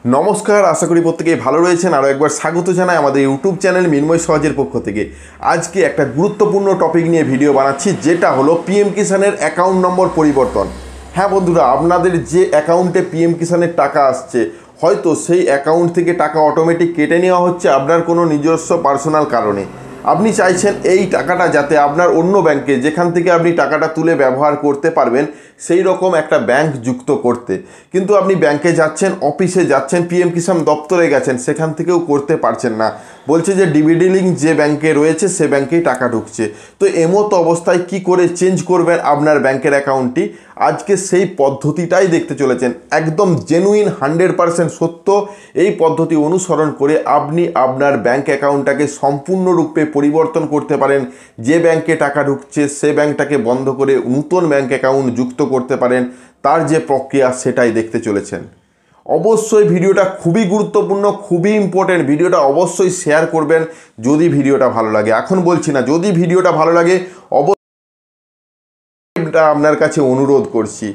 নমস্কার, আশা করি প্রত্যেকেই ভালো রয়েছেন। আরও একবার স্বাগত জানাই আমাদের ইউটিউব চ্যানেল মিনময় সহজের পক্ষ থেকে। আজকে একটা গুরুত্বপূর্ণ টপিক নিয়ে ভিডিও বানাচ্ছি, যেটা হলো পিএম কিষানের অ্যাকাউন্ট নম্বর পরিবর্তন। হ্যাঁ বন্ধুরা, আপনাদের যে অ্যাকাউন্টে পিএম কিষানের টাকা আসছে, হয়তো সেই অ্যাকাউন্ট থেকে টাকা অটোমেটিক কেটে নেওয়া হচ্ছে আপনার কোনো নিজস্ব পার্সোনাল কারণে। আপনি চাইছেন এই টাকাটা যাতে আপনার অন্য ব্যাংকে, যেখান থেকে আপনি টাকাটা তুলে ব্যবহার করতে পারবেন, সেই রকম একটা ব্যাংক যুক্ত করতে। কিন্তু আপনি ব্যাংকে যাচ্ছেন, অফিসে যাচ্ছেন, পিএম কিষান দপ্তরে গেছেন, সেখান থেকেও করতে পারছেন না। বলছে যে ডিবিডি লিঙ্ক যে ব্যাংকে রয়েছে সে ব্যাংকেই টাকা ঢুকছে। তো এমতো অবস্থায় কি করে চেঞ্জ করবেন আপনার ব্যাংকের অ্যাকাউন্টটি, আজকে সেই পদ্ধতিটাই দেখতে চলেছেন। একদম জেনুইন 100% সত্য। এই পদ্ধতি অনুসরণ করে আপনি আপনার ব্যাংক অ্যাকাউন্টটাকে সম্পূর্ণরূপে পরিবর্তন করতে পারেন। যে ব্যাংকে টাকা ঢুকছে সে ব্যাংকটাকে বন্ধ করে নতুন ব্যাংক অ্যাকাউন্ট যুক্ত করতে পারেন। তার যে প্রক্রিয়া সেটাই দেখতে চলেছেন। অবশ্যই ভিডিওটা খুবই গুরুত্বপূর্ণ, খুবই ইম্পর্টেন্ট। ভিডিওটা অবশ্যই শেয়ার করবেন যদি ভিডিওটা ভালো লাগে। এখন বলছি না, যদি ভিডিওটা ভালো লাগে আপনার কাছে অনুরোধ করছি,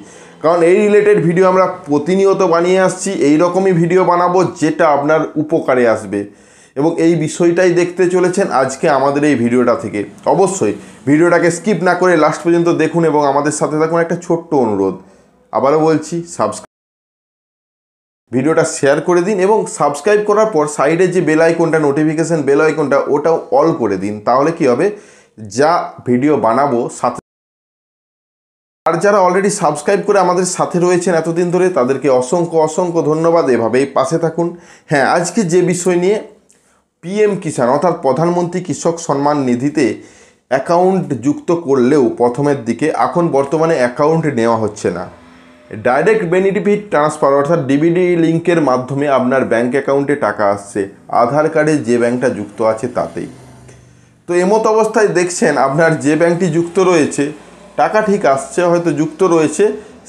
কারণ এই রিলেটেড ভিডিও আমরা প্রতিনিয়ত বানিয়ে আসছি। এই রকমই ভিডিও বানাবো যেটা আপনার উপকারে আসবে, এবং এই বিষয়টাই দেখতে চলেছেন আজকে আমাদের এই ভিডিওটা থেকে। অবশ্যই ভিডিওটাকে স্কিপ না করে লাস্ট পর্যন্ত দেখুন এবং আমাদের সাথে থাকুন। একটা ছোট্ট অনুরোধ, আবারও বলছি, ভিডিওটা শেয়ার করে দিন এবং সাবস্ক্রাইব করার পর সাইডে যে বেল আইকনটা, নোটিফিকেশান বেল আইকনটা, ওটাও অল করে দিন। তাহলে কি হবে, যা ভিডিও বানাবো সাথে। আর যারা অলরেডি সাবস্ক্রাইব করে আমাদের সাথে রয়েছেন এতদিন ধরে, তাদেরকে অসংখ্য অসংখ্য ধন্যবাদ। এভাবেই পাশে থাকুন। হ্যাঁ, আজকে যে বিষয় নিয়ে, পিএম কিষাণ অর্থাৎ প্রধানমন্ত্রী কৃষক সম্মান নিধিতে অ্যাকাউন্ট যুক্ত করলেও প্রথমের দিকে, এখন বর্তমানে অ্যাকাউন্ট নেওয়া হচ্ছে না। ডাইরেক্ট বেনিফিট ট্রান্সফার অর্থাৎ ডিবিডি লিঙ্কের মাধ্যমে আপনার ব্যাঙ্ক অ্যাকাউন্টে টাকা আসছে, আধার কার্ডে যে ব্যাঙ্কটা যুক্ত আছে তাতেই। তো এমত অবস্থায় দেখছেন আপনার যে ব্যাঙ্কটি যুক্ত রয়েছে, টাকা ঠিক আসছে, হয়তো যুক্ত রয়েছে,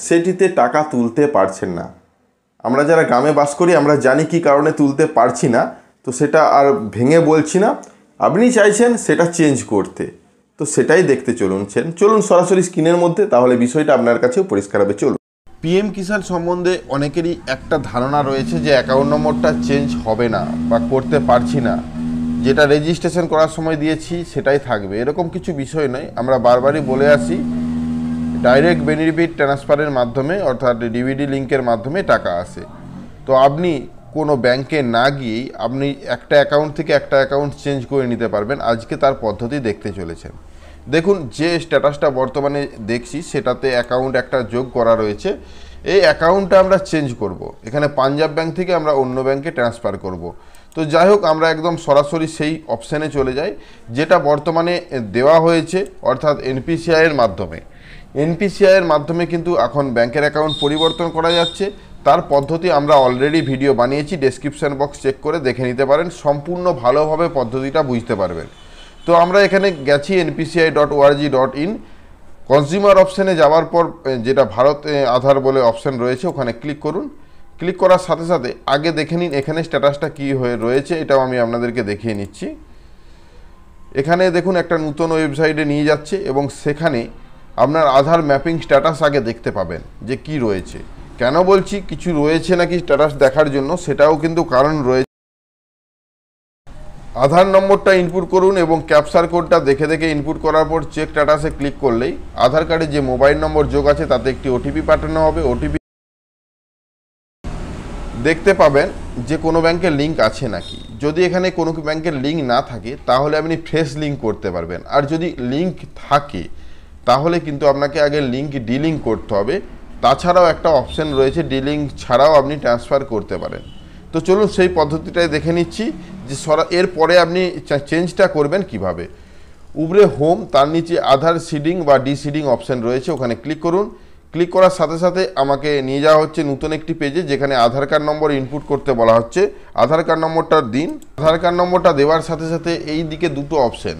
সেটিতে টাকা তুলতে পারছেন না। আমরা যারা গ্রামে বাস করি আমরা জানি কী কারণে তুলতে পারছি না। তো সেটা আর ভেঙে বলছি না, আপনি চাইছেন সেটা চেঞ্জ করতে। তো সেটাই দেখতে চলুন সরাসরি স্ক্রিনের মধ্যে, তাহলে বিষয়টা আপনার কাছেও পরিষ্কার হবে। চলুন। পিএম কিষাণ সম্বন্ধে অনেকেরই একটা ধারণা রয়েছে যে অ্যাকাউন্ট নম্বরটা চেঞ্জ হবে না বা করতে পারছি না, যেটা রেজিস্ট্রেশন করার সময় দিয়েছি সেটাই থাকবে। এরকম কিছু বিষয় নয়। আমরা বারবারই বলে আসি, ডাইরেক্ট বেনিফিট ট্রান্সফারের মাধ্যমে অর্থাৎ ডিবিডি লিঙ্কের মাধ্যমে টাকা আসে। তো আপনি কোনো ব্যাংকে না গিয়েই আপনি একটা অ্যাকাউন্ট থেকে একটা অ্যাকাউন্ট চেঞ্জ করে নিতে পারবেন। আজকে তার পদ্ধতি দেখতে চলেছেন। দেখুন, যে স্ট্যাটাসটা বর্তমানে দেখছি সেটাতে অ্যাকাউন্ট একটা যোগ করা রয়েছে। এই অ্যাকাউন্টটা আমরা চেঞ্জ করব। এখানে পাঞ্জাব ব্যাংক থেকে আমরা অন্য ব্যাংকে ট্রান্সফার করব। তো যাই হোক, আমরা একদম সরাসরি সেই অপশানে চলে যাই যেটা বর্তমানে দেওয়া হয়েছে, অর্থাৎ এনপিসিআইয়ের মাধ্যমে। এনপিসিআইয়ের মাধ্যমে কিন্তু এখন ব্যাংকের অ্যাকাউন্ট পরিবর্তন করা যাচ্ছে। তার পদ্ধতি আমরা অলরেডি ভিডিও বানিয়েছি, ডেসক্রিপশন বক্স চেক করে দেখে নিতে পারেন, সম্পূর্ণ ভালোভাবে পদ্ধতিটা বুঝতে পারবেন। তো আমরা এখানে গেছি npci.org.in, কনজিউমার অপশানে যাওয়ার পর যেটা ভারত আধার বলে অপশান রয়েছে ওখানে ক্লিক করুন। ক্লিক করার সাথে সাথে আগে দেখে নিন এখানে স্ট্যাটাসটা কী হয়ে রয়েছে, এটাও আমি আপনাদেরকে দেখিয়ে নিচ্ছি। এখানে দেখুন একটা নতুন ওয়েবসাইটে নিয়ে যাচ্ছে এবং সেখানে আপনার আধার ম্যাপিং স্ট্যাটাস আগে দেখতে পাবেন যে কি রয়েছে। কেন বলছি কিছু রয়েছে নাকি স্ট্যাটাস দেখার জন্য, সেটাও কিন্তু কারণ রয়েছে। আধার নম্বরটা ইনপুট করুন এবং ক্যাপচার কোডটা দেখে দেখে ইনপুট করার পর চেক স্ট্যাটাসে ক্লিক করলেই আধার কার্ডে যে মোবাইল নম্বর যোগ আছে তাতে একটি ওটিপি পাঠানো হবে। ওটিপি দেখতে পাবেন যে কোনো ব্যাংকের লিঙ্ক আছে নাকি। যদি এখানে কোনো ব্যাংকের লিঙ্ক না থাকে তাহলে আপনি ফ্রেশ লিঙ্ক করতে পারবেন, আর যদি লিঙ্ক থাকে তাহলে কিন্তু আপনাকে আগে লিঙ্ক ডিলিঙ্ক করতে হবে। তাছাড়াও একটা অপশান রয়েছে, ডিলিঙ্ক ছাড়াও আপনি ট্রান্সফার করতে পারেন। তো চলুন সেই পদ্ধতিটাই দেখে নিচ্ছি যে এরপরে আপনি চেঞ্জটা করবেন কিভাবে। উপরে হোম, তার নিচে আধার সিডিং বা ডিসিডিং অপশান রয়েছে, ওখানে ক্লিক করুন। ক্লিক করার সাথে সাথে আমাকে নিয়ে যাওয়া হচ্ছে নতুন একটি পেজে, যেখানে আধার কার্ড নম্বর ইনপুট করতে বলা হচ্ছে। আধার কার্ড নম্বরটা দিন। আধার কার্ড নম্বরটা দেওয়ার সাথে সাথে এই দিকে দুটো অপশান,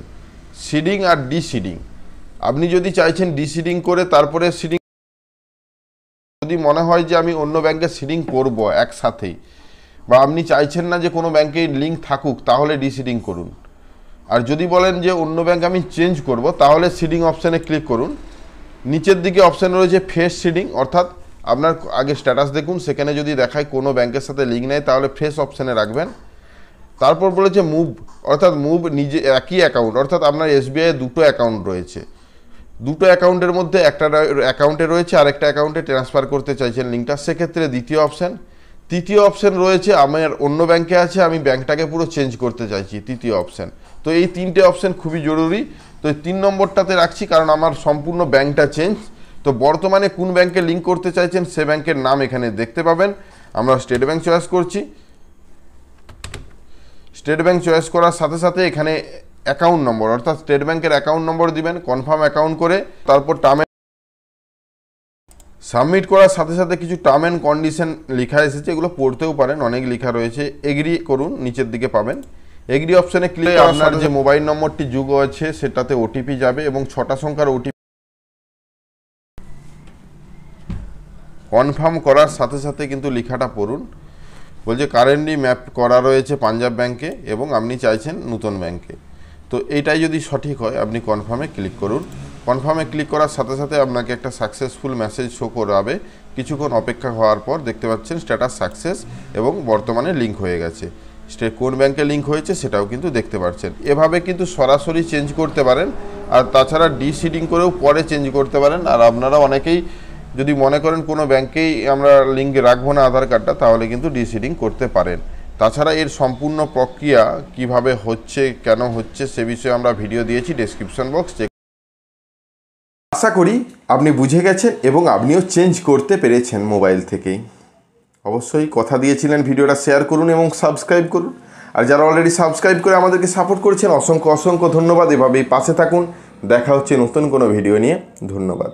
সিডিং আর ডিসিডিং। আপনি যদি চাইছেন ডিসিডিং করে তারপরে সিডিং, যদি মনে হয় যে আমি অন্য ব্যাংকে সিডিং করব একসাথেই, বা আপনি চাইছেন না যে কোনো ব্যাংকে লিঙ্ক থাকুক, তাহলে ডিসিডিং করুন। আর যদি বলেন যে অন্য ব্যাংক আমি চেঞ্জ করব, তাহলে সিডিং অপশানে ক্লিক করুন। নিচের দিকে অপশান রয়েছে ফেস সিডিং, অর্থাৎ আপনার আগে স্ট্যাটাস দেখুন, সেখানে যদি দেখায় কোনো ব্যাংকের সাথে লিঙ্ক নেই তাহলে ফ্রেশ অপশানে রাখবেন। তারপর বলেছে মুভ, অর্থাৎ মুভ নিজে একই অ্যাকাউন্ট, অর্থাৎ আপনার এসবিআই দুটো অ্যাকাউন্ট রয়েছে, দুটো অ্যাকাউন্টের মধ্যে একটা অ্যাকাউন্টে রয়েছে আর একটা অ্যাকাউন্টে ট্রান্সফার করতে চাইছেন লিঙ্কটা, সেক্ষেত্রে দ্বিতীয় অপশান। তৃতীয় অপশান রয়েছে আমার অন্য ব্যাংকে আছে, আমি ব্যাংকটাকে পুরো চেঞ্জ করতে চাইছি, তৃতীয় অপশান। তো এই তিনটে অপশান খুবই জরুরি। তো এই 3 নম্বরটাতে রাখছি কারণ আমার সম্পূর্ণ ব্যাংকটা চেঞ্জ। তো বর্তমানে কোন ব্যাংকে লিঙ্ক করতে চাইছেন সে ব্যাংকের নাম এখানে দেখতে পাবেন। আমরা স্টেট ব্যাংক চয়েস করছি। স্টেট ব্যাংক চয়েস করার সাথে সাথে এখানে অ্যাকাউন্ট নম্বর, অর্থাৎ স্টেট ব্যাংকের অ্যাকাউন্ট নম্বর দিবেন, কনফার্ম অ্যাকাউন্ট করে তারপর সাবমিট করার সাথে সাথে কিছু টার্ম অ্যান্ড কন্ডিশন লেখা এসেছে, এগুলো পড়তেও পারেন, অনেক লেখা রয়েছে। এগ্রি করুন, নিচের দিকে পাবেন। এগ্রি অপশানে ক্লিক করে আপনার যে মোবাইল নম্বরটি যুক্ত আছে সেটাতে ওটিপি যাবে এবং 6টা সংখ্যার ওটিপি। কনফার্ম করার সাথে সাথে কিন্তু লেখাটা পড়ুন, বলছে কারেন্টলি ম্যাপ করা রয়েছে পাঞ্জাব ব্যাংকে এবং আপনি চাইছেন নতুন ব্যাংকে। তো এইটাই যদি সঠিক হয় আপনি কনফার্মে ক্লিক করুন। কনফার্মে ক্লিক করার সাথে সাথে আপনাকে একটা সাকসেসফুল মেসেজ শো করাবে। কিছুক্ষণ অপেক্ষা হওয়ার পর দেখতে পাচ্ছেন স্ট্যাটাস সাকসেস এবং বর্তমানে লিঙ্ক হয়ে গেছে। কোন ব্যাংকে লিঙ্ক হয়েছে সেটাও কিন্তু দেখতে পাচ্ছেন। এভাবে কিন্তু সরাসরি চেঞ্জ করতে পারেন, আর তাছাড়া ডিসিডিং করেও পরে চেঞ্জ করতে পারেন। আর আপনারা অনেকেই যদি মনে করেন কোনো ব্যাংকেই আমরা লিঙ্ক রাখবো না আধার কার্ডটা, তাহলে কিন্তু ডিসিডিং করতে পারেন। তাছাড়া এর সম্পূর্ণ প্রক্রিয়া কিভাবে হচ্ছে, কেন হচ্ছে, সে বিষয়ে আমরা ভিডিও দিয়েছি ডেসক্রিপশন বক্স। আশা করি আপনি বুঝে গেছেন এবং আপনিও চেঞ্জ করতে পেরেছেন মোবাইল থেকেই। অবশ্যই কথা দিয়েছিলেন ভিডিওটা শেয়ার করুন এবং সাবস্ক্রাইব করুন। আর যারা অলরেডি সাবস্ক্রাইব করে আমাদেরকে সাপোর্ট করছেন অসংখ্য অসংখ্য ধন্যবাদ। এভাবেই পাশে থাকুন। দেখা হচ্ছে নতুন কোনো ভিডিও নিয়ে। ধন্যবাদ।